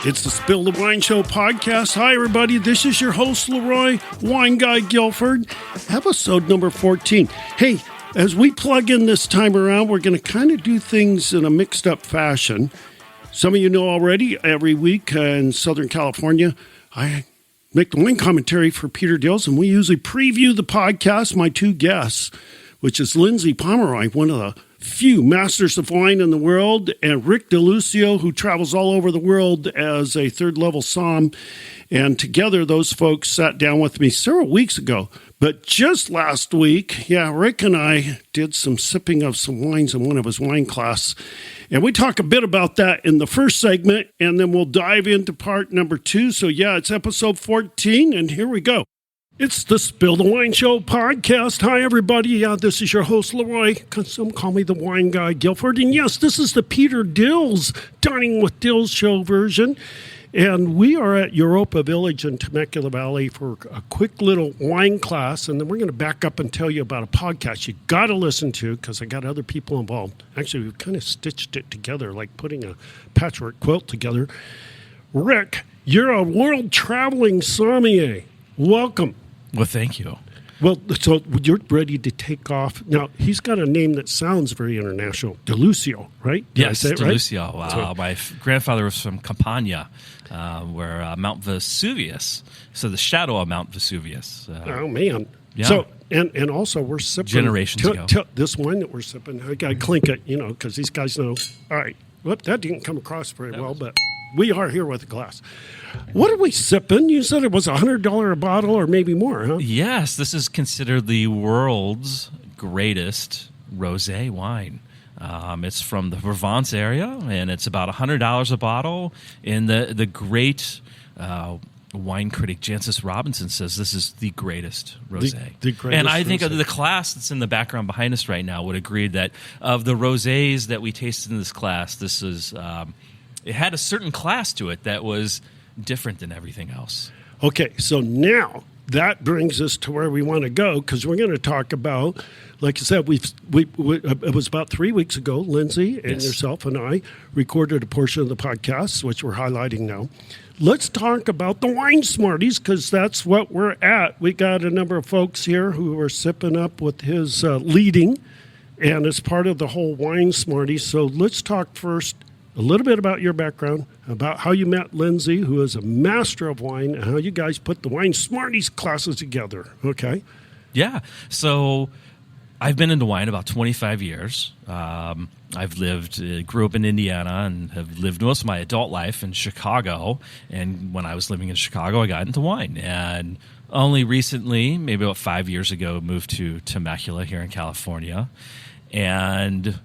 It's the Spill the Wine Show podcast. Hi, everybody. This is your host, Leroy, Wine Guy Guilford, episode number 14. Hey, as we plug in this time around, we're going to kind of do things in a mixed-up fashion. Some of you know already, every week in Southern California, I make the wine commentary for Peter Dills, and we usually preview the podcast, my two guests, which is Lindsey Pomeroy, one of the few masters of wine in the world, and Rick Delucio, who travels all over the world as a third-level somm. And together, those folks sat down with me several weeks ago. But just last week, Rick and I did some sipping of some wines in one of his wine class. And we talk a bit about that in the first segment, and then we'll dive into part number 2. So, it's episode 14, and here we go. It's the Spill the Wine Show podcast. Hi, everybody. This is your host, Leroy. Some call me the Wine Guy Guilford. And yes, this is the Peter Dills Dining with Dills show version. And we are at Europa Village in Temecula Valley for a quick little wine class. And then we're going to back up and tell you about a podcast you got to listen to because I got other people involved. Actually, we've kind of stitched it together like putting a patchwork quilt together. Rick, you're a world-traveling sommelier. Welcome. Well, thank you. Well, so you're ready to take off. Now, he's got a name that sounds very international. Delucio, right? Yes, Delucio. Right? My grandfather was from Campania, where Mount Vesuvius. So the shadow of Mount Vesuvius. Oh, man. Yeah. So, and also we're sipping. Generations ago. This wine that we're sipping, I got to clink it, because these guys know. All right. Whoop, that didn't come across very well, but we are here with a glass. What are we sipping? You said it was $100 a bottle or maybe more, huh? Yes, this is considered the world's greatest rosé wine. It's from the Provence area, and it's about $100 a bottle. And the great wine critic Jancis Robinson says this is the greatest rosé. The greatest and I think rosé. The class that's in the background behind us right now would agree that of the rosés that we tasted in this class, this is it had a certain class to it that was different than everything else. Okay, so now that brings us to where we want to go because we're going to talk about, like I said, it was about 3 weeks ago, Lindsey and yourself and I recorded a portion of the podcast, which we're highlighting now. Let's talk about the wine Smarties because that's what we're at. We got a number of folks here who are sipping up with his leading, and it's part of the whole wine Smarties. So let's talk first a little bit about your background, about how you met Lindsey, who is a master of wine, and how you guys put the wine Smarties classes together, okay? Yeah. So I've been into wine about 25 years. I've grew up in Indiana and have lived most of my adult life in Chicago. And when I was living in Chicago, I got into wine. And only recently, maybe about 5 years ago, moved to Temecula here in California. And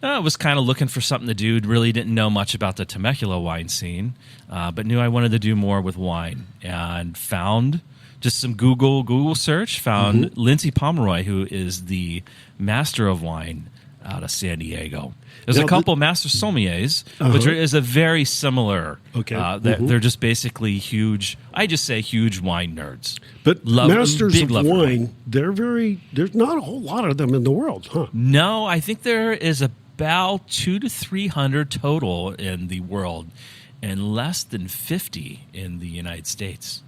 I was kind of looking for something to do. Really didn't know much about the Temecula wine scene, but knew I wanted to do more with wine. And found just some Google search, found Lindsey Pomeroy, who is the master of wine out of San Diego. There's a couple master sommeliers, which is a very similar. Okay. They're just basically huge. I just say huge wine nerds. But masters of wine, there's not a whole lot of them in the world, huh? No, I think there is about 200 to 300 total in the world, and less than 50 in the United States.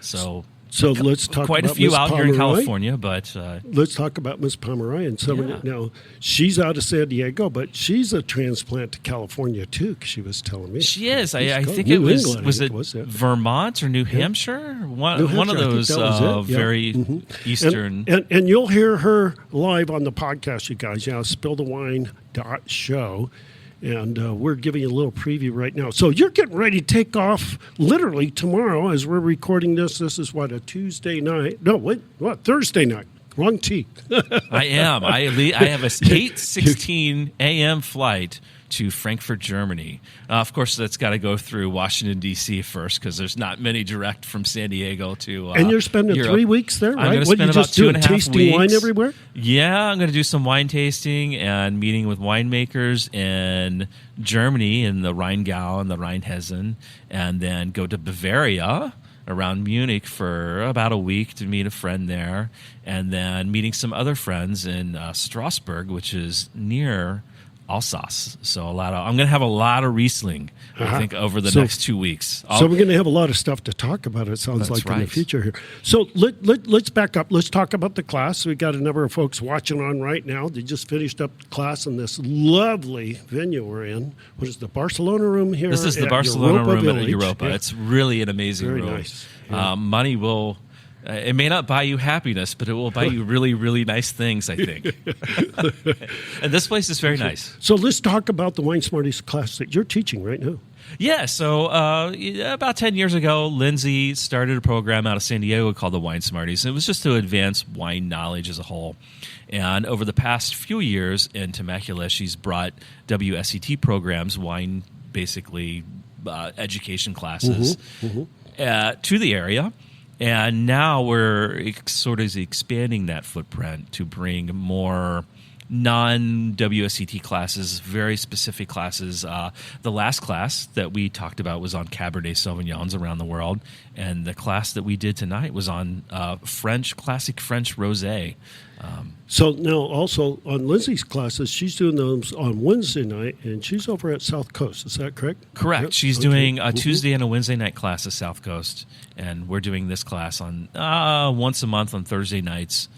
So let's talk quite about a few Ms. out Pomeroy. here in California, but let's talk about Ms. Pomeroy. And now she's out of San Diego, but she's a transplant to California too. Because she was telling me she is. I think New it was England, was I it think was it. Vermont or New Hampshire? One of I think those that was it. very eastern. And you'll hear her live on the podcast, you guys. SpillTheWine.show. And we're giving you a little preview right now. So you're getting ready to take off literally tomorrow as we're recording this. This is a Tuesday night? No, what? Thursday night. Wrong tea. I am. I have a 8:16 a.m. flight to Frankfurt, Germany. Of course, that's got to go through Washington, D.C. first because there's not many direct from San Diego to And you're spending Europe. 3 weeks there, right? I'm going to spend about 2.5 weeks. Tasting wine everywhere? Yeah, I'm going to do some wine tasting and meeting with winemakers in Germany in the Rheingau and the Rheinhessen, and then go to Bavaria around Munich for about a week to meet a friend there, and then meeting some other friends in Strasbourg, which is near Alsace. So I'm going to have a lot of Riesling, I think, over the next 2 weeks. So we're going to have a lot of stuff to talk about, it sounds like, in the future here. So let's back up. Let's talk about the class. We got a number of folks watching on right now. They just finished up class in this lovely venue we're in. What is the Barcelona room here? This is the Barcelona Europa room Village. at Europa. Yeah. It's really an amazing room. Very nice. Yeah. Money will... it may not buy you happiness, but it will buy you really, really nice things, I think. And this place is very nice. So let's talk about the Wine Smarties class that you're teaching right now. Yeah, so about 10 years ago, Lindsey started a program out of San Diego called the Wine Smarties. It was just to advance wine knowledge as a whole. And over the past few years in Temecula, she's brought WSET programs, wine, basically, education classes, to the area. And now we're sort of expanding that footprint to bring more non-WSET classes, very specific classes. The last class that we talked about was on Cabernet Sauvignons around the world, and the class that we did tonight was on classic French rosé. So now also on Lindsay's classes, she's doing those on Wednesday night, and she's over at South Coast. Is that correct? Correct. Yep. She's doing a Tuesday and a Wednesday night class at South Coast, and we're doing this class on once a month on Thursday nights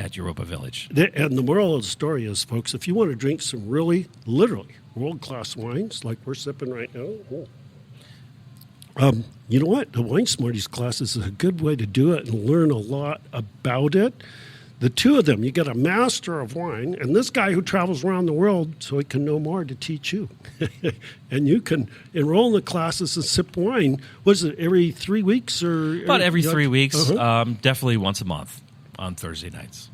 at Europa Village. And the moral of the story is, folks, if you want to drink some really, literally world-class wines like we're sipping right now, you know what? The Wine Smarties class is a good way to do it and learn a lot about it. The two of them, you get a master of wine, and this guy who travels around the world so he can know more to teach you. And you can enroll in the classes and sip wine. Was it every 3 weeks? About every 3 weeks, definitely once a month on Thursday nights.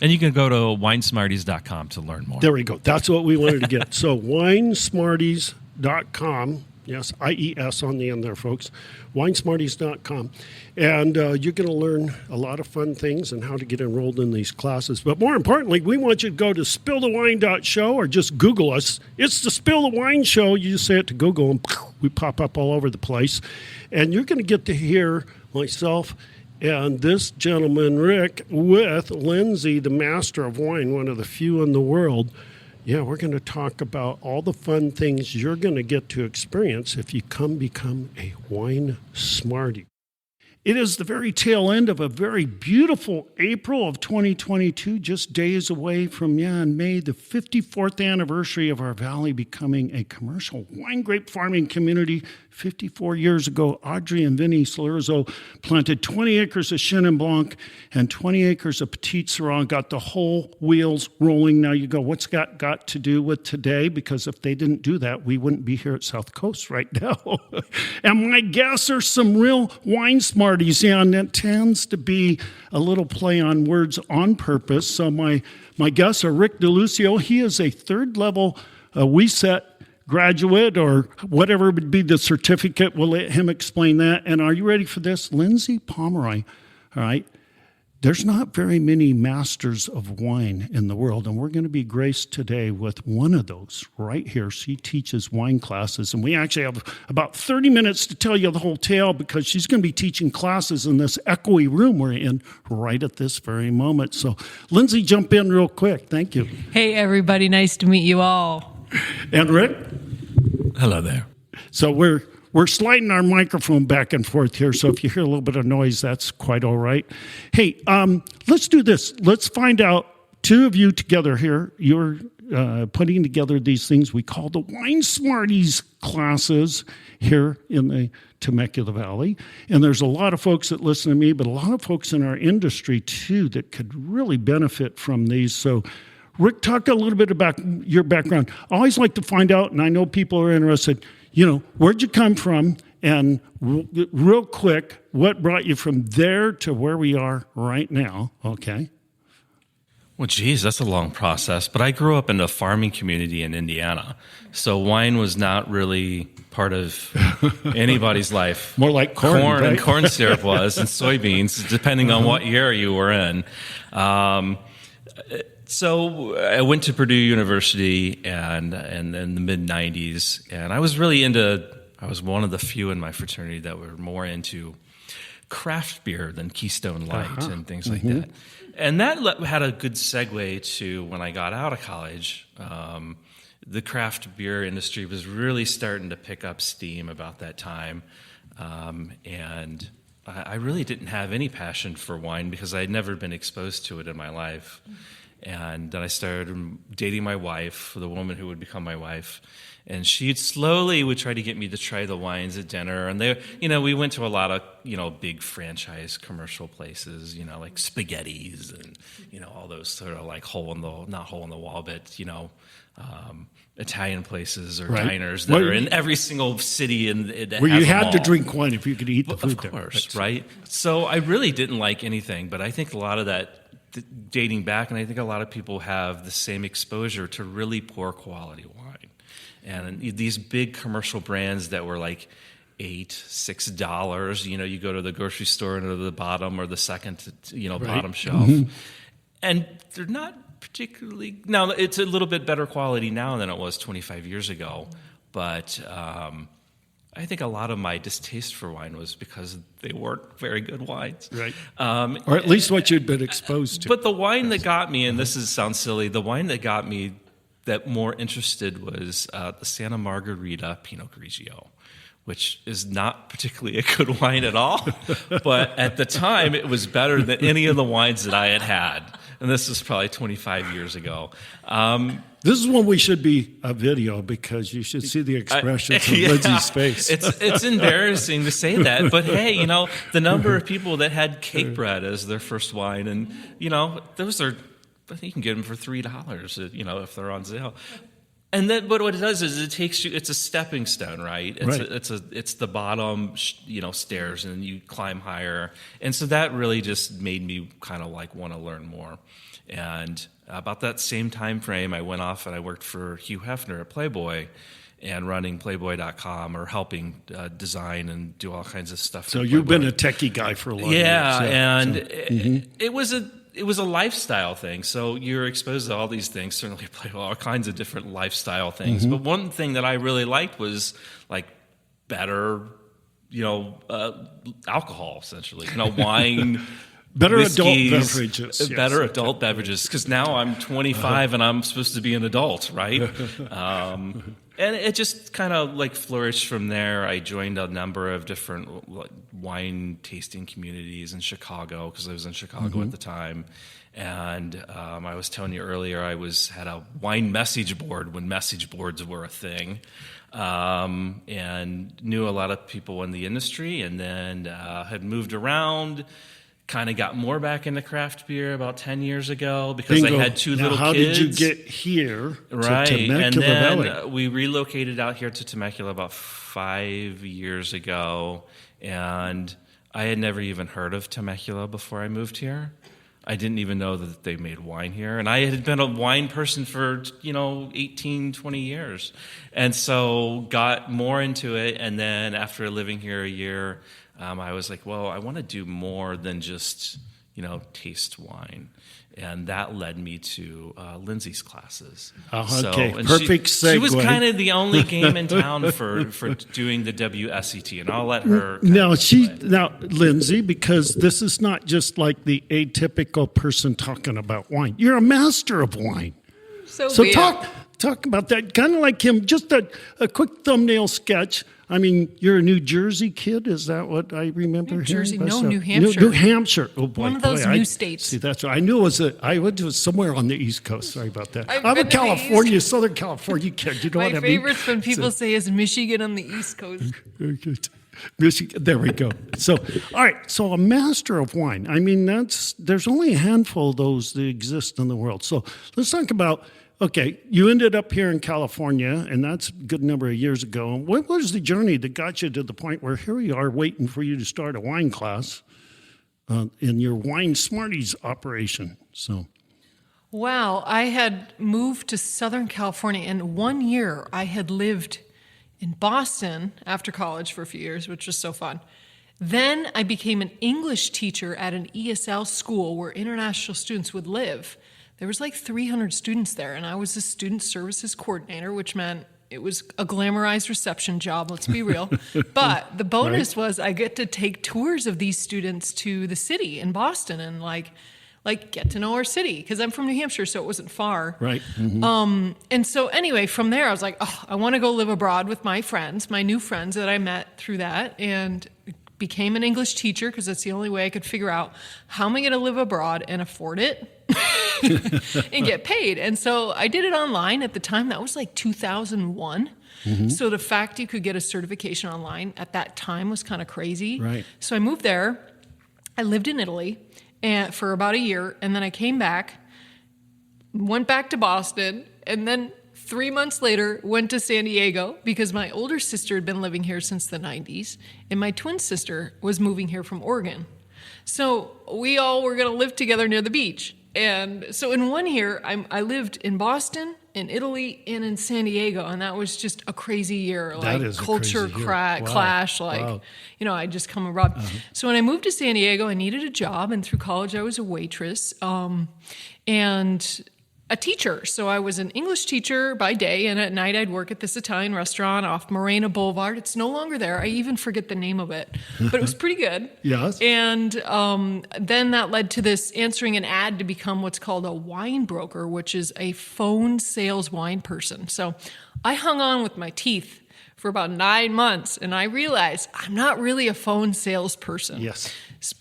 And you can go to winesmarties.com to learn more. There we go. That's what we wanted to get. So winesmarties.com. Yes, IES on the end there, folks. Winesmarties.com. And you're going to learn a lot of fun things and how to get enrolled in these classes. But more importantly, we want you to go to spillthewine.show or just Google us. It's the Spill the Wine Show. You just say it to Google, and we pop up all over the place. And you're going to get to hear myself and this gentleman, Rick, with Lindsey, the master of wine, one of the few in the world. Yeah, we're going to talk about all the fun things you're going to get to experience if you become a wine smarty. It is the very tail end of a very beautiful April of 2022, just days away from, in May, the 54th anniversary of our valley becoming a commercial wine grape farming community. 54 years ago, Audrey and Vinny Salerzo planted 20 acres of Chenin Blanc and 20 acres of Petit Syrah, got the whole wheels rolling. Now you go, what's that got to do with today? Because if they didn't do that, we wouldn't be here at South Coast right now. And my guess are some real wine smarties. Yeah, and that tends to be a little play on words on purpose. So my guests are Rick Delucio. He is a third level WSET graduate, or whatever would be the certificate. We'll let him explain that. And are you ready for this? Lindsey Pomeroy. All right. There's not very many masters of wine in the world, and we're going to be graced today with one of those right here. She teaches wine classes, and we actually have about 30 minutes to tell you the whole tale because she's going to be teaching classes in this echoey room we're in right at this very moment. So, Lindsey, jump in real quick. Thank you. Hey, everybody. Nice to meet you all. And Rick? Hello there. So we're sliding our microphone back and forth here, so if you hear a little bit of noise, that's quite all right. Hey, let's do this. Let's find out, two of you together here, you're putting together these things we call the Wine Smarties classes here in the Temecula Valley. And there's a lot of folks that listen to me, but a lot of folks in our industry, too, that could really benefit from these. So Rick, talk a little bit about your background. I always like to find out, and I know people are interested, where'd you come from? And real quick, what brought you from there to where we are right now? Okay. Well, geez, that's a long process. But I grew up in a farming community in Indiana. So wine was not really part of anybody's life. More like corn, right? And corn syrup was, and soybeans, depending on what year you were in. So I went to Purdue University and in the mid-'90s, and I was really I was one of the few in my fraternity that were more into craft beer than Keystone Light and things like that. And that had a good segue to when I got out of college. the craft beer industry was really starting to pick up steam about that time. And I really didn't have any passion for wine because I had never been exposed to it in my life. And then I started dating my wife, the woman who would become my wife. And she slowly would try to get me to try the wines at dinner. And we went to a lot of, big franchise commercial places, like Spaghetti's and, all those sort of like not hole in the wall, but, Italian places or diners that are in every single city where you had to drink wine if you could eat the food. Of course, right? So I really didn't like anything, but I think a lot of that dating back, and I think a lot of people have the same exposure to really poor quality wine. And these big commercial brands that were like $8, $6, you go to the grocery store and to the bottom or the second, bottom shelf. And they're not particularly, now it's a little bit better quality now than it was 25 years ago. But I think a lot of my distaste for wine was because they weren't very good wines. Right. Or at least what you'd been exposed to. But the wine that got me, and sounds silly, the wine that got me that more interested was the Santa Margherita Pinot Grigio, which is not particularly a good wine at all. But at the time, it was better than any of the wines that I had had. And this is probably 25 years ago. This is when we should be a video because you should see the expressions of Lindsey's face. It's embarrassing to say that, but hey, the number of people that had cake bread as their first wine, and those are, I think you can get them for $3, if they're on sale. And then, but what it does is it takes you. It's a stepping stone, right? It's the bottom, stairs, and you climb higher. And so that really just made me kind of like want to learn more. And about that same time frame, I went off and I worked for Hugh Hefner at Playboy, and running Playboy.com or helping design and do all kinds of stuff. So you've been a techie guy for a long time. It was a lifestyle thing. So you're exposed to all these things, certainly play all kinds of different lifestyle things. But one thing that I really liked was like better, alcohol, essentially, wine, better whiskeys, adult beverages. Better adult beverages. Because now I'm 25 and I'm supposed to be an adult, right? And it just kind of like flourished from there. I joined a number of different wine tasting communities in Chicago because I was in Chicago at the time. And I was telling you earlier, I had a wine message board when message boards were a thing, and knew a lot of people in the industry, and then had moved around. Kind of got more back into craft beer about 10 years ago because I had two little kids. How did you get here to Temecula and then Valley? We relocated out here to Temecula about 5 years ago, and I had never even heard of Temecula before I moved here. I didn't even know that they made wine here, and I had been a wine person for 18, 20 years, and so got more into it. And then after living here a year, I was like, well, I want to do more than just, taste wine. And that led me to Lindsey's classes. Okay, perfect segue. She was kind of the only game in town for doing the WSET, and I'll let her. Now, Lindsey, because this is not just like the atypical person talking about wine. You're a master of wine. So talk about that. Kind of like him, just a quick thumbnail sketch. I mean, you're a New Jersey kid. Is that what I remember? New Jersey, no, New Hampshire. New Hampshire. Oh boy, one of those new states. See, that's right. I knew I went to somewhere on the East Coast. Sorry about that. I'm a California, Southern California kid. You know what I mean? My favorite's when people say is Michigan on the East Coast. Michigan. There we go. So, all right. So, a master of wine. I mean, there's only a handful of those that exist in the world. So, let's talk about. Okay, you ended up here in California, and that's a good number of years ago. What was the journey that got you to the point where here we are waiting for you to start a wine class in your wine Smarties operation? So, wow, I had moved to Southern California, and 1 year I had lived in Boston after college for a few years, which was so fun. Then I became an English teacher at an ESL school where international students would live. There was like 300 students there, and I was a student services coordinator, which meant it was a glamorized reception job, let's be real. But the bonus was I get to take tours of these students to the city in Boston and like like get to know our city, because I'm from New Hampshire, so it wasn't far. Right. And so anyway, from there, I was like, oh, I want to go live abroad with my friends, my new friends that I met through that, and became an English teacher, because that's the only way I could figure out how am I going to live abroad and afford it and get paid. And so I did it online. At the time, that was like 2001. So the fact you could get a certification online at that time was kind of crazy. Right. So I moved there. I lived in Italy for about a year, and then I came back, went back to Boston, and then 3 months later went to San Diego, because my older sister had been living here since the 90s, and my twin sister was moving here from Oregon. So we all were going to live together near the beach. And so in 1 year, I lived in Boston, in Italy, and in San Diego, and that was just a crazy year. That like is a culture crazy year. Wow. clash, like Wow. I just come abroad. So when I moved to San Diego, I needed a job, and through college I was a waitress and a teacher. So I was an English teacher by day, and at night I'd work at this Italian restaurant off Morena Boulevard. It's no longer there. I even forget the name of it, but it was pretty good. Yes. And then that led to this answering an ad to become what's called a wine broker, which is a phone sales wine person. So I hung on with my teeth for about 9 months, and I realized I'm not really a phone salesperson. Yes.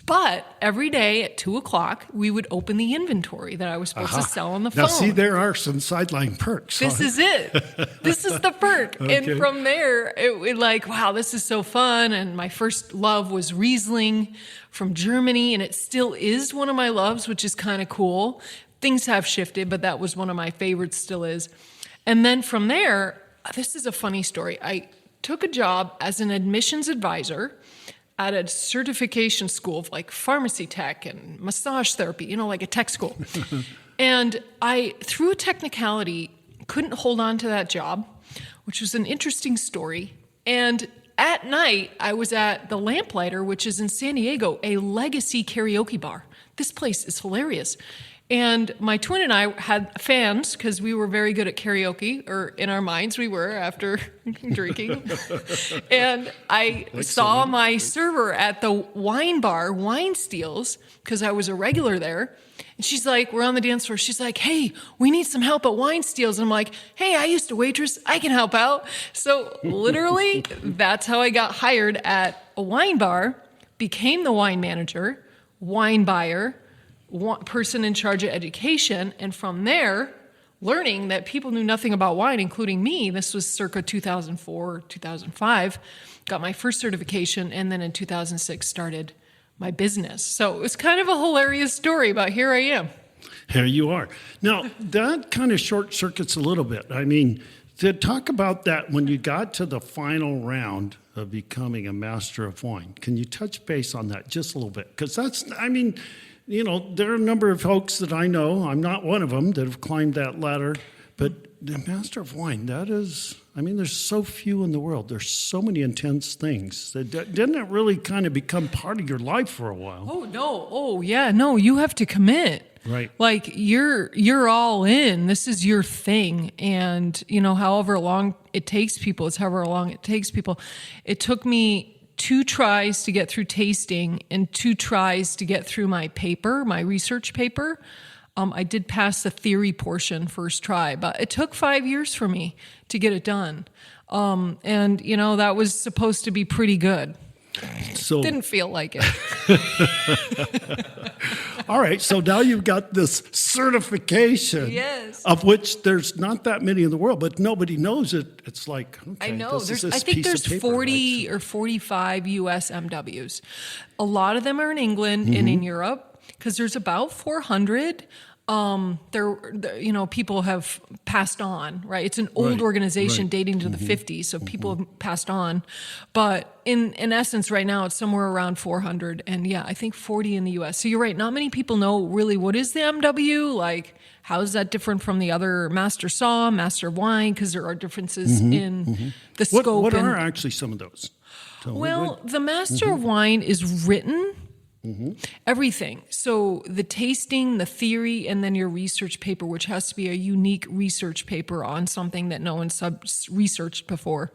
But every day at 2:00, we would open the inventory that I was supposed to sell on the phone. Now, see, there are some sideline perks. This is it. This is the perk. Okay. And from there, it like, wow, this is so fun. And my first love was Riesling from Germany, and it still is one of my loves, which is kind of cool. Things have shifted, but that was one of my favorites, still is. And then from there, this is a funny story. I took a job as an admissions advisor at a certification school of like pharmacy tech and massage therapy, like a tech school. And I, through a technicality, couldn't hold on to that job, which was an interesting story. And at night, I was at the Lamplighter, which is in San Diego, a legacy karaoke bar. This place is hilarious. And my twin and I had fans, because we were very good at karaoke, or in our minds we were after drinking. And I saw my server at the wine bar, Wine Steals, because I was a regular there. And she's like, we're on the dance floor. She's like, hey, we need some help at Wine Steals. And I'm like, hey, I used to waitress. I can help out. So literally, that's how I got hired at a wine bar, became the wine manager, wine buyer, person in charge of education, and from there, learning that people knew nothing about wine, including me. This was circa 2004, 2005. Got my first certification, and then in 2006 started my business. So it was kind of a hilarious story, but here I am. Here you are. Now, that kind of short circuits a little bit. I mean, to talk about that when you got to the final round of becoming a master of wine, can you touch base on that just a little bit? Because that's, there are a number of folks that I know, I'm not one of them, that have climbed that ladder, but the Master of Wine, that is, there's so few in the world. There's so many intense things. Didn't it really kind of become part of your life for a while? Oh, no. Oh, yeah. No, you have to commit. Right. Like, you're all in. This is your thing. And, however long it takes people, it's however long it takes people. It took me 2 tries to get through tasting and 2 tries to get through my paper, my research paper. I did pass the theory portion first try, but it took 5 years for me to get it done. And that was supposed to be pretty good. So didn't feel like it. All right, so now you've got this certification, yes, of which there's not that many in the world, but nobody knows it. It's like, okay, I know. this is I this think piece there's of paper, 40 or 45 U.S. MWs. A lot of them are in England and in Europe, because there's about 400. People have passed on, right? It's an old organization dating to the 50s, so people have passed on. But in essence, right now, it's somewhere around 400. And yeah, I think 40 in the U.S. So you're right. Not many people know really what is the MW, like how is that different from the other Master Somm, Master of Wine, because there are differences in the scope. What are actually some of those? Well, the Master of Wine is written. Everything. So the tasting, the theory, and then your research paper, which has to be a unique research paper on something that no one's researched before.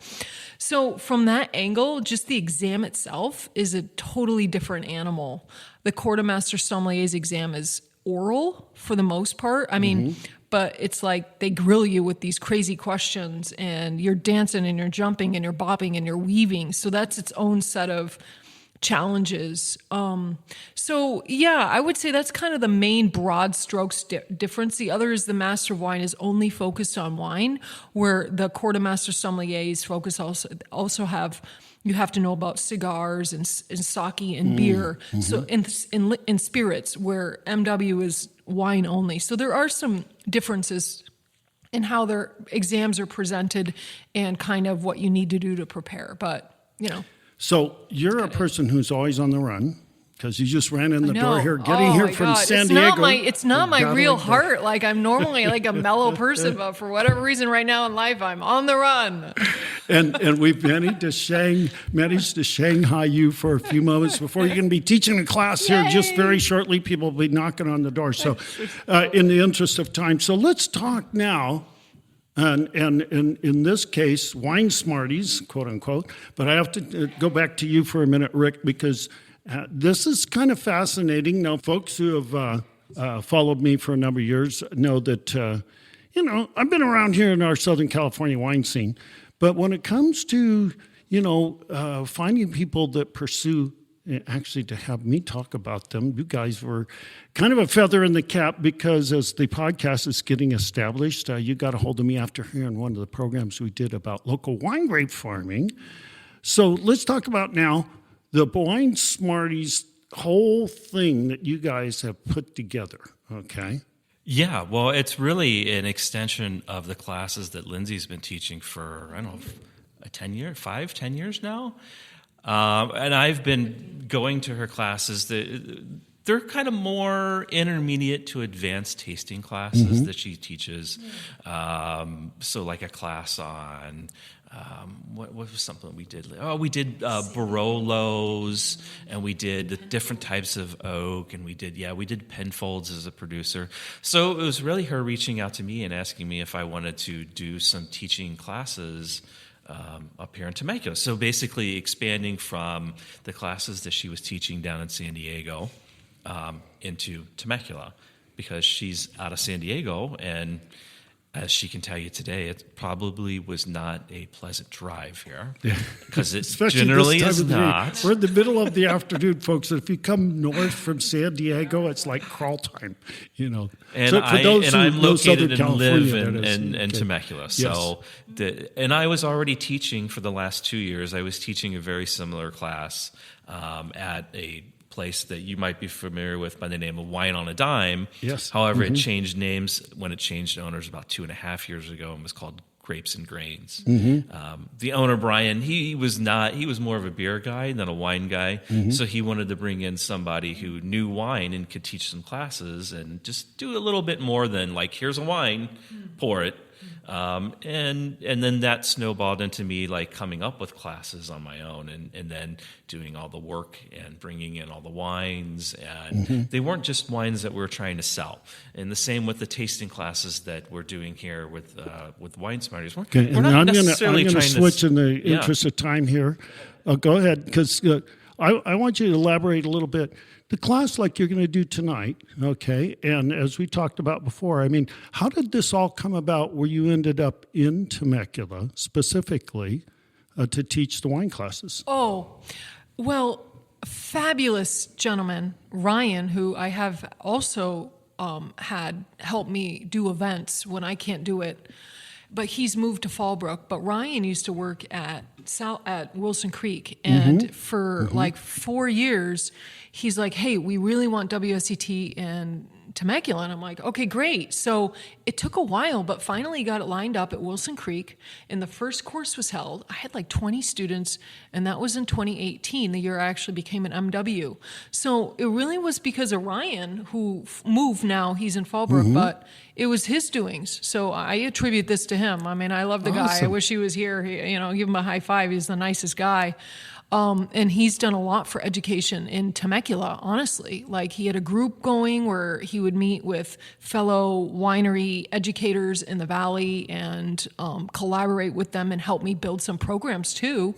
So from that angle, just the exam itself is a totally different animal. The Court of Master Sommelier's exam is oral for the most part. I mean, but it's like they grill you with these crazy questions, and you're dancing and you're jumping and you're bopping and you're weaving. So that's its own set of challenges. So yeah, I would say that's kind of the main broad strokes difference. The other is the Master of Wine is only focused on wine, where the Quartermaster Sommeliers focus also have, you have to know about cigars and sake and beer. So in spirits, where MW is wine only. So there are some differences in how their exams are presented and kind of what you need to do to prepare. But, you know. So you're a person who's always on the run, because you just ran in the door here, getting here from San Diego. It's not my real heart. Like, I'm normally like a mellow person, but for whatever reason right now in life, I'm on the run. And we've managed to Shanghai you for a few moments before you're going to be teaching a class here just very shortly. People will be knocking on the door. So in the interest of time, so let's talk now. And in this case, wine Smarties, quote unquote. But I have to go back to you for a minute, Rick, because this is kind of fascinating. Now, folks who have followed me for a number of years know that, I've been around here in our Southern California wine scene. But when it comes to, finding people that pursue, actually to have me talk about them, you guys were kind of a feather in the cap, because as the podcast is getting established, you got a hold of me after hearing one of the programs we did about local wine grape farming. So let's talk about now the wine Smarties whole thing that you guys have put together, okay? Yeah, well, it's really an extension of the classes that Lindsey's been teaching for, 10 years now. And I've been going to her classes. They're kind of more intermediate to advanced tasting classes that she teaches. So like a class on, what was something we did? Oh, we did Barolos, and we did the different types of oak, and we did Penfolds as a producer. So it was really her reaching out to me and asking me if I wanted to do some teaching classes up here in Temecula. So basically expanding from the classes that she was teaching down in San Diego into Temecula, because she's out of San Diego, and as she can tell you today, it probably was not a pleasant drive here, because it generally is not. We're in the middle of the afternoon, folks. If you come north from San Diego, it's like crawl time, And, so I'm located and live in Temecula. Yes. So, and I was already teaching for the last 2 years. I was teaching a very similar class at a place that you might be familiar with by the name of Wine on a Dime. Yes. However, it changed names when it changed owners about 2.5 years ago and was called Grapes and Grains. The owner, Brian, he was more of a beer guy than a wine guy. So he wanted to bring in somebody who knew wine and could teach some classes and just do a little bit more than like, here's a wine, pour it. And then that snowballed into me like coming up with classes on my own, and then doing all the work and bringing in all the wines, and they weren't just wines that we were trying to sell. And the same with the tasting classes that we're doing here with Wine Smarties. We're not necessarily I'm going to switch in the Yeah. interest of time here. Go ahead, because I want you to elaborate a little bit. The class like you're going to do tonight, okay, and as we talked about before, I mean, how did this all come about where you ended up in Temecula specifically to teach the wine classes? Oh, well, fabulous gentleman, Ryan, who I have also had helped me do events when I can't do it. But he's moved to Fallbrook. But Ryan used to work at Wilson Creek, and for like 4 years, he's like, "Hey, we really want WSET in Temecula," and I'm like, "Okay, great." So it took a while, but finally got it lined up at Wilson Creek, and the first course was held. I had like 20 students, and that was in 2018, the year I actually became an MW. So it really was because of Ryan, who moved now. He's in Fallbrook, but it was his doings. So I attribute this to him. I mean, I love the guy. I wish he was here. Give him a high five. He's the nicest guy. And he's done a lot for education in Temecula, honestly. Like, he had a group going where he would meet with fellow winery educators in the valley and collaborate with them and help me build some programs too.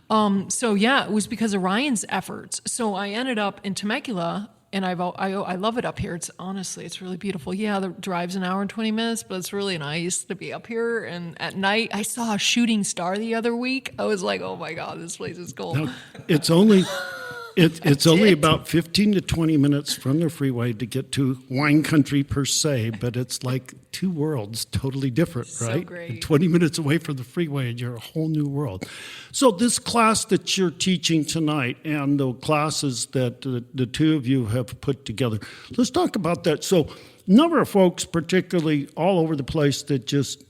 So yeah, it was because of Ryan's efforts. So I ended up in Temecula and I love it up here. It's really beautiful. Yeah, the drive's an hour and 20 minutes, but it's really nice to be up here. And at night, I saw a shooting star the other week. I was like, oh my God, this place is cool. Now, it's only about 15 to 20 minutes from the freeway to get to wine country per se, but it's like two worlds, totally different, right? So great. And 20 minutes away from the freeway, and you're a whole new world. So this class that you're teaching tonight and the classes that the two of you have put together, let's talk about that. So a number of folks, particularly all over the place, that just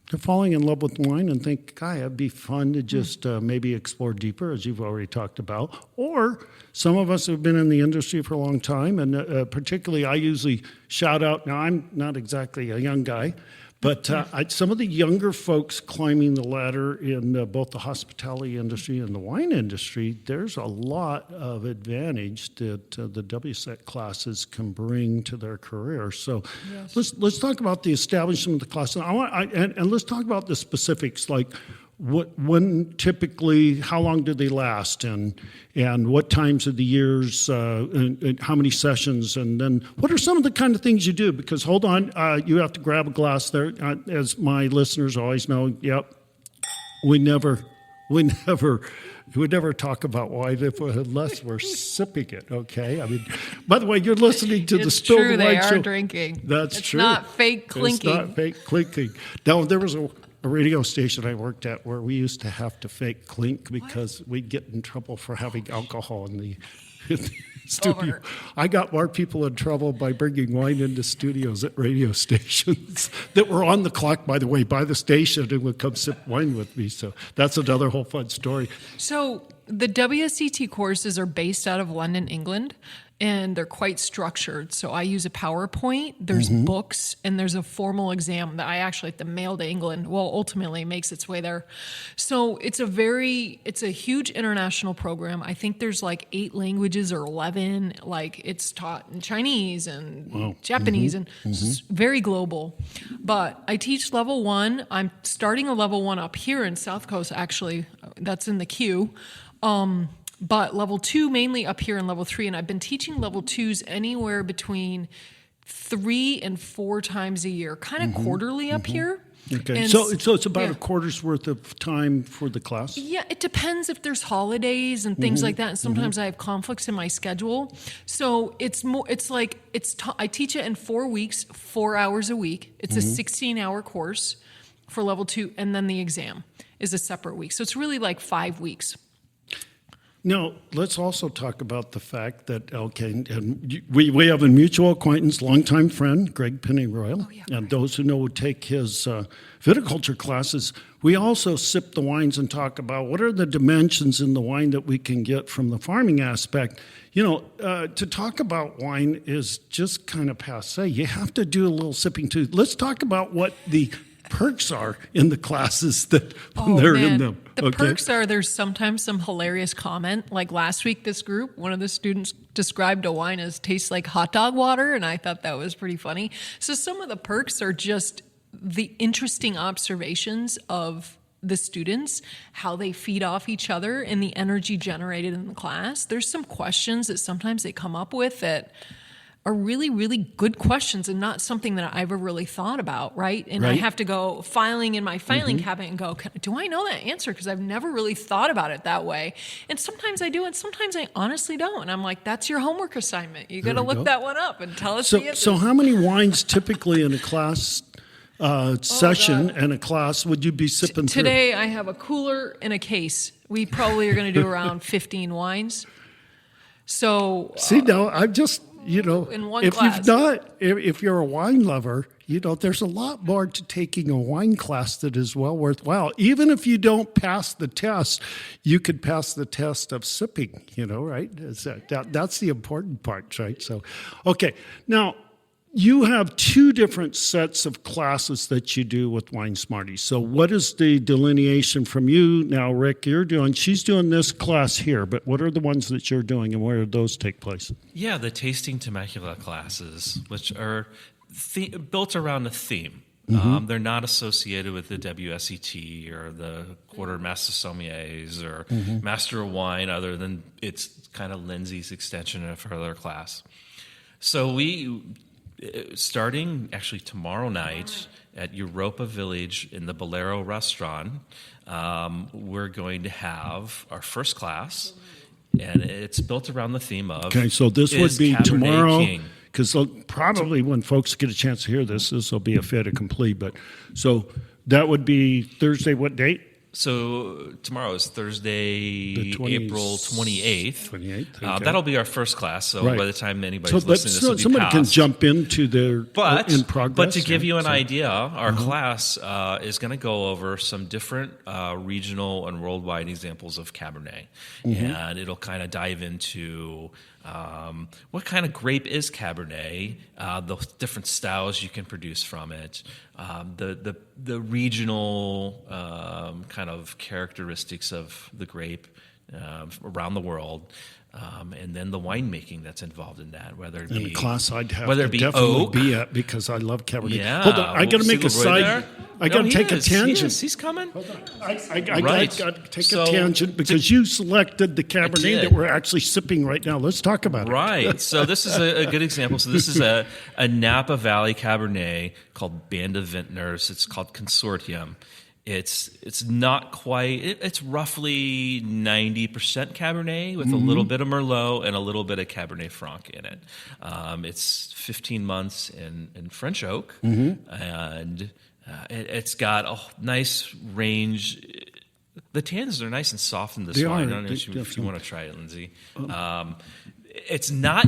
they're falling in love with wine and think, God, it'd be fun to just maybe explore deeper, as you've already talked about. Or some of us have been in the industry for a long time, and particularly I usually shout out, now I'm not exactly a young guy, but some of the younger folks climbing the ladder in both the hospitality industry and the wine industry, there's a lot of advantage that the WSET classes can bring to their career. So let's talk about the establishment of the class. And let's talk about the specifics, like when typically, how long do they last, and what times of the years, and how many sessions, and then what are some of the kind of things you do? Because hold on, you have to grab a glass there. As my listeners always know, we never talk about wine unless we're sipping it. Okay, I mean, by the way, you're listening to the Spilled Wine Show. They are drinking. That's true. It's not fake clinking. It's not fake clinking. Now, there was a radio station I worked at where we used to have to fake clink because we'd get in trouble for having alcohol in the studio. I got more people in trouble by bringing wine into studios at radio stations that were on the clock, by the way, by the station, and would come sip wine with me. So that's another whole fun story. So the WSET courses are based out of London, England, and they're quite structured. So I use a PowerPoint, there's books, and there's a formal exam that I actually have to mail to England. Well, ultimately it makes its way there. So it's a huge international program. I think there's like 8 languages or 11. Like it's taught in Chinese and Japanese and it's very global. But I teach level 1. I'm starting a level 1 up here in South Coast, actually. That's in the queue. But level 2 mainly up here in level 3, and I've been teaching level 2s anywhere between 3 and 4 times a year, kind of quarterly up here. Okay, and so it's about a quarter's worth of time for the class? Yeah, it depends if there's holidays and things like that, and sometimes I have conflicts in my schedule. So I teach it in 4 weeks, 4 hours a week. It's a 16-hour course for level 2, and then the exam is a separate week. So it's really like 5 weeks. Now, let's also talk about the fact that, and we have a mutual acquaintance, longtime friend, Greg Pennyroyal, and those who know would take his viticulture classes. We also sip the wines and talk about what are the dimensions in the wine that we can get from the farming aspect. You know, to talk about wine is just kind of passé. You have to do a little sipping too. Let's talk about what the perks are in the classes that when they're in them. The perks are there's sometimes some hilarious comment. Like last week, this group, one of the students described a wine as tastes like hot dog water, and I thought that was pretty funny. So some of the perks are just the interesting observations of the students, how they feed off each other, and the energy generated in the class. There's some questions that sometimes they come up with that are really, really good questions and not something that I've ever really thought about, right? And I have to go filing in my filing cabinet and go, do I know that answer? Because I've never really thought about it that way. And sometimes I do, and sometimes I honestly don't. And I'm like, that's your homework assignment. You got to look that one up and tell us the answer. So how many wines typically in a class session and a class would you be sipping through? Today I have a cooler and a case. We probably are going to do around 15 wines. So see, now I'm just... You know, in one class. If you're a wine lover, you know, there's a lot more to taking a wine class that is well worthwhile. Even if you don't pass the test, you could pass the test of sipping, you know, right? That's the important part, right? So, okay. Now, you have 2 different sets of classes that you do with Wine Smarties. So what is the delineation from you now, Rick? She's doing this class here, but what are the ones that you're doing and where do those take place? Yeah, the Tasting Temecula classes, which are built around a theme. They're not associated with the WSET or the Quartermaster Sommeliers or Master of Wine, other than it's kind of Lindsey's extension of her other class. So we, starting actually tomorrow night at Europa Village in the Bolero restaurant, we're going to have our first class, and it's built around the theme of so this would be Cabernet tomorrow. King. Because probably when folks get a chance to hear this will be a fait accompli. But so that would be Thursday. What date? So tomorrow is Thursday, April 28th. 28th. Okay. That'll be our first class. So by the time anybody's so listening, this will be somebody past. can jump into their in progress. But to give you an idea, our class is going to go over some different regional and worldwide examples of Cabernet, and it'll kind of dive into what kind of grape is Cabernet, the different styles you can produce from it, the regional kind of characteristics of the grape around the world. And then the winemaking that's involved in that, whether it be in a class I'd have whether to it be definitely oak, be at because I love Cabernet. Yeah, Hold on, I got to make a side. there? I got to take a tangent. He's coming. I Right. got to take So, a tangent because you selected the Cabernet did. that we're actually sipping right now. Let's talk about it. Right. So this is a good example. So this is a Napa Valley Cabernet called Band of Vintners. It's called Consortium. It's not quite. It's roughly 90% Cabernet with a little bit of Merlot and a little bit of Cabernet Franc in it. It's 15 months in French oak, and it's got a nice range. The tannins are nice and soft in this They wine. are. I don't know if you want to try it, Lindsey. It's not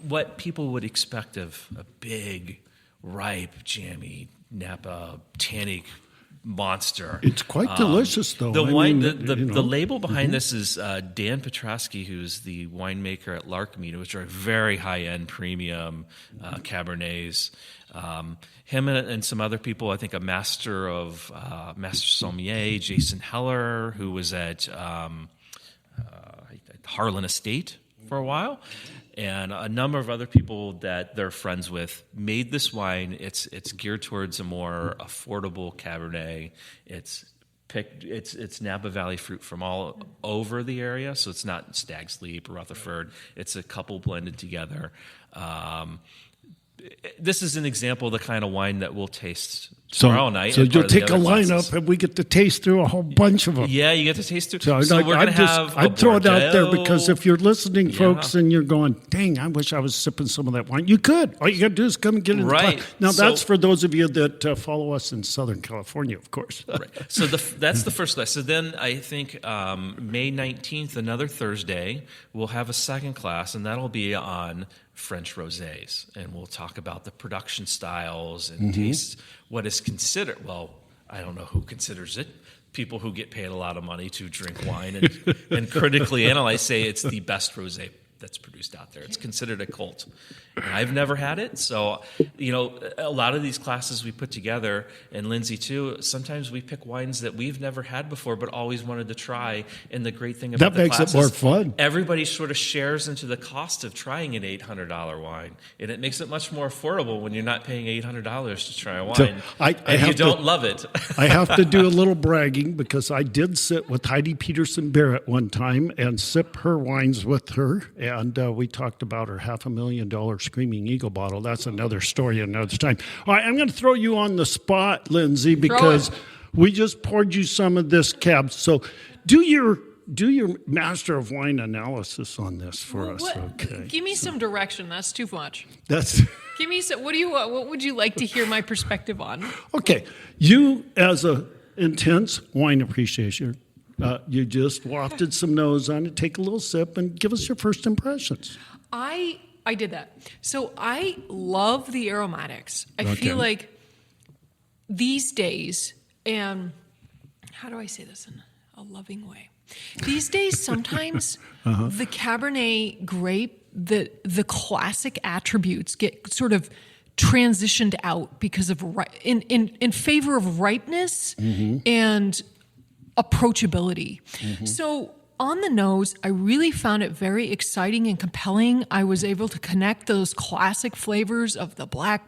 what people would expect of a big, ripe, jammy Napa tannic monster. It's quite delicious, though. The I wine, mean, the label behind this is Dan Petrosky, who's the winemaker at Larkmead, which are very high-end premium Cabernets. Him and some other people, I think a master sommelier, Jason Heller, who was at Harlan Estate for a while, and a number of other people that they're friends with made this wine. It's geared towards a more affordable Cabernet. It's Napa Valley fruit from all over the area, so it's not Stag's Leap or Rutherford. It's a couple blended together. This is an example of the kind of wine that we'll taste tomorrow night. So you'll take a classes. lineup and we get to taste through a whole bunch of them. Yeah, you get to taste through. So we're going to have. I'd throw it out there because if you're listening, Yeah. folks, and you're going, dang, I wish I was sipping some of that wine. You could. All you got to do is come and get in the Right. class. Now, So- that's for those of you that follow us in Southern California, of course. Right. So that's the first class. So then I think May 19th, another Thursday, we'll have a second class, and that'll be on French rosés, and we'll talk about the production styles and taste what is considered. Well, I don't know who considers it. People who get paid a lot of money to drink wine and critically analyze say it's the best rosé that's produced out there. It's considered a cult. And I've never had it. So, a lot of these classes we put together, and Lindsey too, sometimes we pick wines that we've never had before but always wanted to try. And the great thing about That makes it more fun. Everybody sort of shares into the cost of trying an $800 wine. And it makes it much more affordable when you're not paying $800 to try a wine. So and you don't love it. I have to do a little bragging because I did sit with Heidi Peterson Barrett one time and sip her wines with her. And we talked about her $500,000 Screaming Eagle bottle. That's another story another time. All right, I'm going to throw you on the spot, Lindsey, because we just poured you some of this cab. So do your master of wine analysis on this for us. Okay. Give me some direction. That's too much. That's Give me some. What would you like to hear my perspective on? okay. You, as a intense wine appreciator, you just wafted some nose on it. Take a little sip and give us your first impressions. I did that. So I love the aromatics. I Okay. feel like these days, and how do I say this in a loving way? These days, sometimes the Cabernet grape, the classic attributes get sort of transitioned out because of in favor of ripeness and approachability. So on the nose, I really found it very exciting and compelling. I was able to connect those classic flavors of the black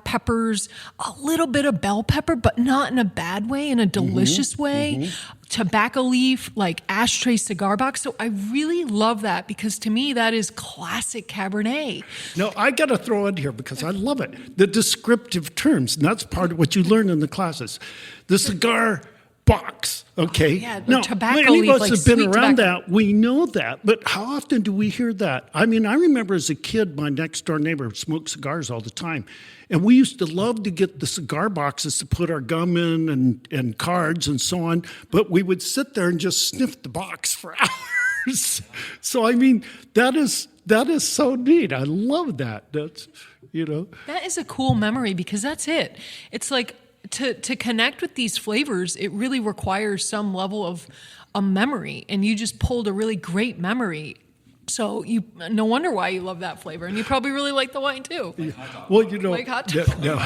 peppers, a little bit of bell pepper, but not in a bad way, in a delicious way. Tobacco leaf, like ashtray cigar box. So I really love that because to me, that is classic Cabernet. Now, I got to throw in here because I love it. The descriptive terms, and that's part of what you learn in the classes. The cigar box, okay? Yeah, the now, tobacco many leaf, of us like have been sweet around tobacco. that. We know that, but how often do we hear that? I mean, I remember as a kid, my next door neighbor smoked cigars all the time, and we used to love to get the cigar boxes to put our gum in and cards and so on, but we would sit there and just sniff the box for hours. So, I mean, that is so neat. I love that. That's, That is a cool memory because that's it. It's like to connect with these flavors, it really requires some level of a memory, and you just pulled a really great memory. So no wonder why you love that flavor, and you probably really like the wine too. Well, Like hot dog. No.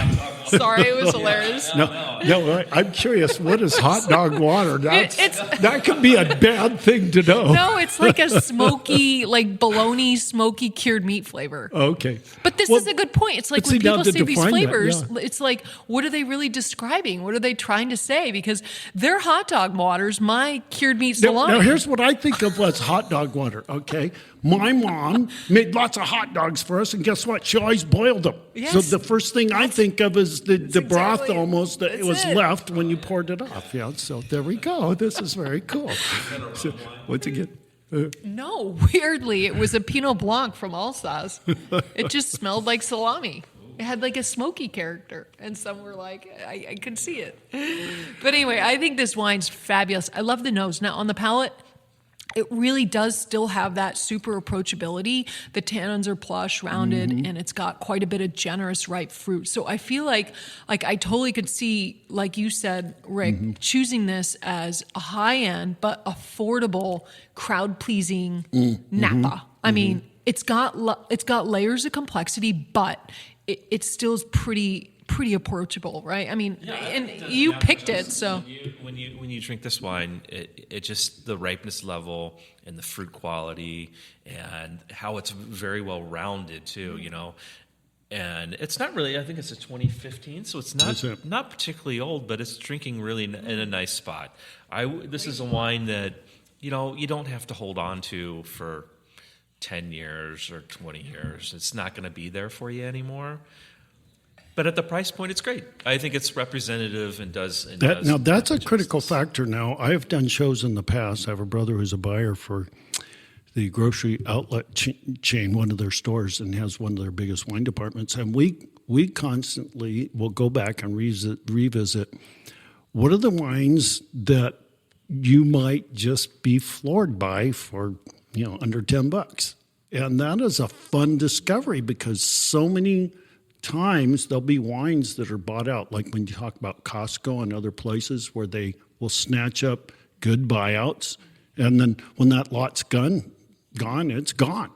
Sorry, it was hilarious. No, I'm curious. What is hot dog water? It's- That could be a bad thing to know. No, it's like a smoky, like bologna, smoky cured meat flavor. Okay. But this is a good point. It's like but when see, now people to say these define that, flavors, yeah. it's like, what are they really describing? What are they trying to say? Because their hot dog waters, my cured meat salami. Now, here's what I think of as hot dog water, okay? My mom made lots of hot dogs for us, and guess what? She always boiled them. Yes. So the first thing I think of is the broth exactly- almost that that's was it. left when you poured it off. Yeah, so there we go. This is very cool. So, once again, No, weirdly, it was a Pinot Blanc from Alsace. It just smelled like salami. It had like a smoky character, and some were like, I could see it. But anyway, I think this wine's fabulous. I love the nose. Now, on the palate, it really does still have that super approachability. The tannins are plush, rounded, and it's got quite a bit of generous ripe fruit. So I feel like I totally could see, like you said, Rick, choosing this as a high-end but affordable, crowd-pleasing Napa. I mean, it's got layers of complexity, but it still is pretty approachable, right? I mean, and you picked it, so when you drink this wine, it just the ripeness level and the fruit quality and how it's very well rounded too, And it's not really. I think it's a 2015, so it's not particularly old, but it's drinking really in a nice spot. This is a wine that you don't have to hold on to for 10 years or 20 years. It's not going to be there for you anymore. But at the price point, it's great. I think it's representative and does. Now, that's a critical factor. Now, I have done shows in the past. I have a brother who's a buyer for the grocery outlet chain, one of their stores, and has one of their biggest wine departments. And we constantly will go back and revisit what are the wines that you might just be floored by for under $10. And that is a fun discovery because so many times there'll be wines that are bought out, like when you talk about Costco and other places where they will snatch up good buyouts, and then when that lot's gone, it's gone,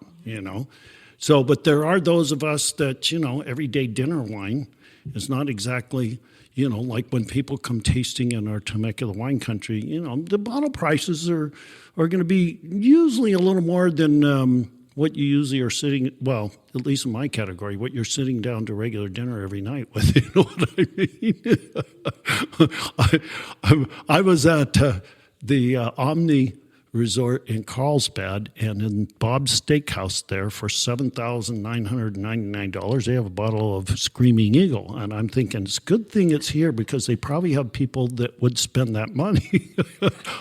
So, but there are those of us that, everyday dinner wine is not exactly, like when people come tasting in our Temecula wine country, the bottle prices are going to be usually a little more than what you usually are sitting, well, at least in my category, what you're sitting down to regular dinner every night with, you know what I mean? I was at the Omni Resort in Carlsbad and in Bob's Steakhouse there for $7,999. They have a bottle of Screaming Eagle. And I'm thinking, it's a good thing it's here because they probably have people that would spend that money.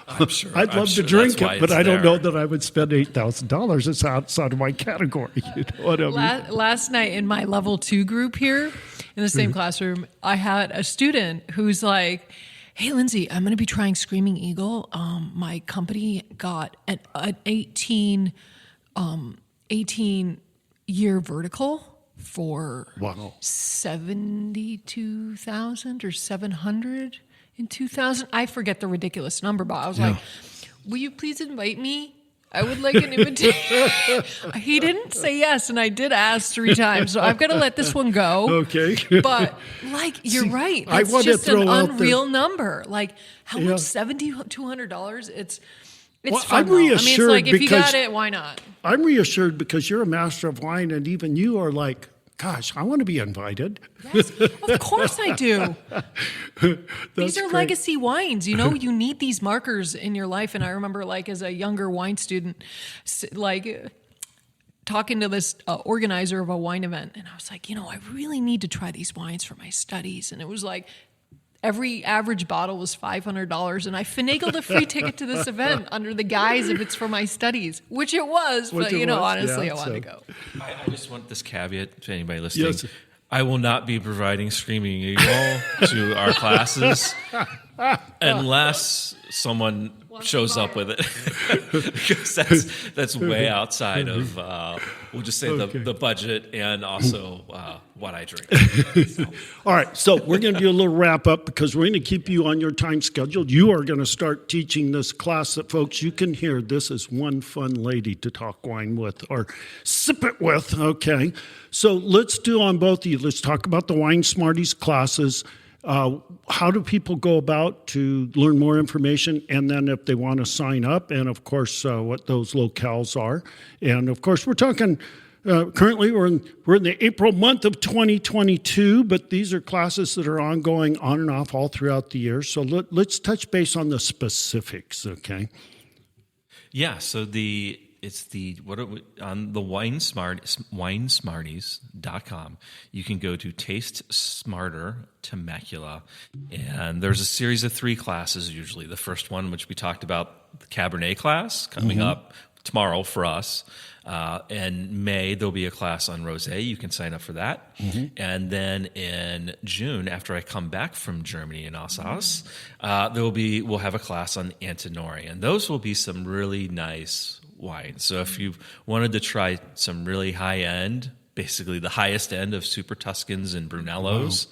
I'm sure. I'd love to drink it, but I don't know that I would spend $8,000. It's outside of my category. You know what I mean? Last night in my level 2 group here in the same classroom, I had a student who's like, hey, Lindsey, I'm going to be trying Screaming Eagle. My company got an 18-year vertical for $72,000 or $700 in 2000. I forget the ridiculous number, but I was like, will you please invite me? I would like an invitation. He didn't say yes, and I did ask 3 times, so I've got to let this one go. Okay. But, you're right. I It's want to just throw an out unreal number. Like, how much? $7,200? It's Well, fun. I'm though. I mean, it's reassured like if you got because- it, why not? I'm reassured because you're a master of wine, and even you are like, gosh, I want to be invited. Yes, of course I do. These are great. legacy wines. You know, you need these markers in your life. And I remember, like, as a younger wine student, like, talking to this organizer of a wine event, and I was like, I really need to try these wines for my studies. And it was like, every average bottle was $500, and I finagled a free ticket to this event under the guise of it's for my studies, which it was. But honestly, I wanted to go. I just want this caveat to anybody listening. Yes. I will not be providing Screaming Eagle to our classes unless someone shows up with it, because that's way outside of we'll just say the budget and also what I drink. All right, so we're going to do a little wrap up because we're going to keep you on your time schedule. You are going to start teaching this class that, folks, you can hear this is one fun lady to talk wine with or sip it with, okay? So let's do on both of you. Let's talk about the Wine Smarties classes. How do people go about to learn more information, and then if they want to sign up, and of course what those locales are, and of course we're talking currently we're in the April month of 2022, but these are classes that are ongoing on and off all throughout the year. So let's touch base on the specifics, okay? Yeah. So on the winesmarties.com, you can go to Taste Smarter Temecula, and there's a series of 3 classes usually. The first one, which we talked about, the Cabernet class, coming up tomorrow for us. In May, there'll be a class on rosé. You can sign up for that. And then in June, after I come back from Germany in Alsace, we'll have a class on Antinori, and those will be some really nice wines. So if you wanted to try some really high end, basically the highest end of Super Tuscans and Brunellos,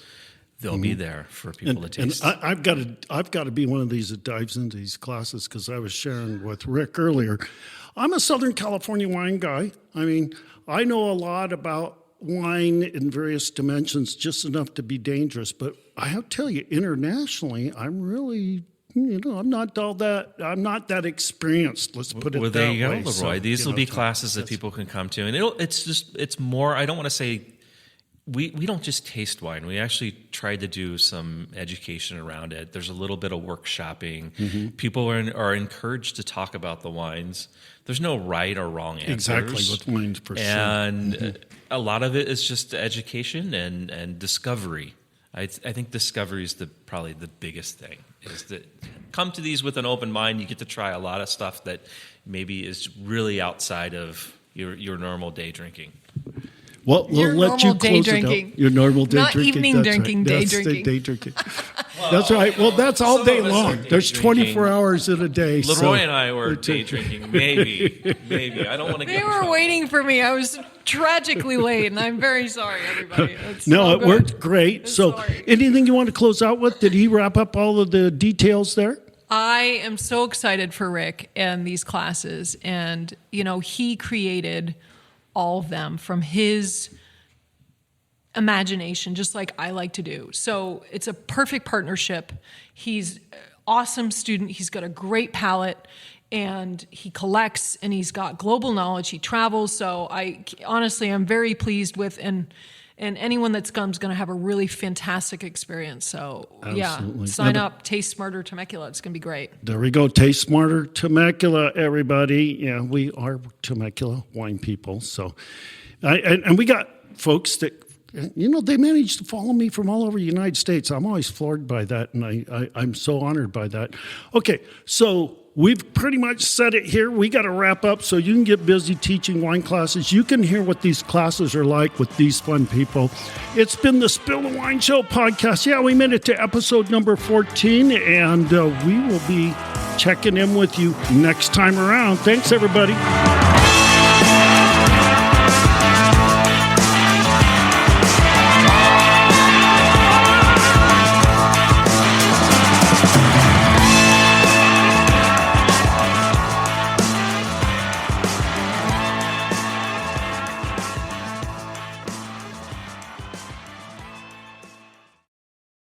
they'll be there for people to taste. And I've got to be one of these that dives into these classes, because I was sharing with Rick earlier. I'm a Southern California wine guy. I mean, I know a lot about wine in various dimensions, just enough to be dangerous. But I have to tell you, internationally, I'm really, I'm not that experienced. Let's put it that way. Well, there you go, Leroy. So, These will be classes that people can come to, and it's more. I don't want to say. We don't just taste wine. We actually try to do some education around it. There's a little bit of workshopping. People are encouraged to talk about the wines. There's no right or wrong answers. Exactly, with wines for sure. And a lot of it is just education and discovery. I think discovery is probably the biggest thing. Is that come to these with an open mind. You get to try a lot of stuff that maybe is really outside of your normal day drinking. Well, we'll let you close it out. Your normal day Not drinking. evening That's drinking, right. day That's drinking. Day drinking. That's right. Well, that's all day Some of us are long. day There's 24 drinking. hours in a day. Leroy and I were day drinking. Maybe. I don't want to get They in were trouble. waiting for me. I was tragically late, and I'm very sorry, everybody. It's No, so it good. worked great. It's So sorry. anything you want to close out with? Did he wrap up all of the details there? I am so excited for Rick and these classes. And, he created all of them from his imagination, just like I like to do. So it's a perfect partnership. He's an awesome student. He's got a great palate, and he collects, and he's got global knowledge. He travels. So I'm very pleased with, and anyone that comes going to have a really fantastic experience. So Absolutely. Sign up, Taste Smarter Temecula. It's going to be great. There we go. Taste Smarter Temecula, everybody. Yeah, we are Temecula wine people. So, and we got folks that, they managed to follow me from all over the United States. I'm always floored by that, and I'm so honored by that. Okay, so we've pretty much said it here. We got to wrap up so you can get busy teaching wine classes. You can hear what these classes are like with these fun people. It's been the Spill the Wine Show podcast. Yeah, we made it to episode number 14, and we will be checking in with you next time around. Thanks, everybody.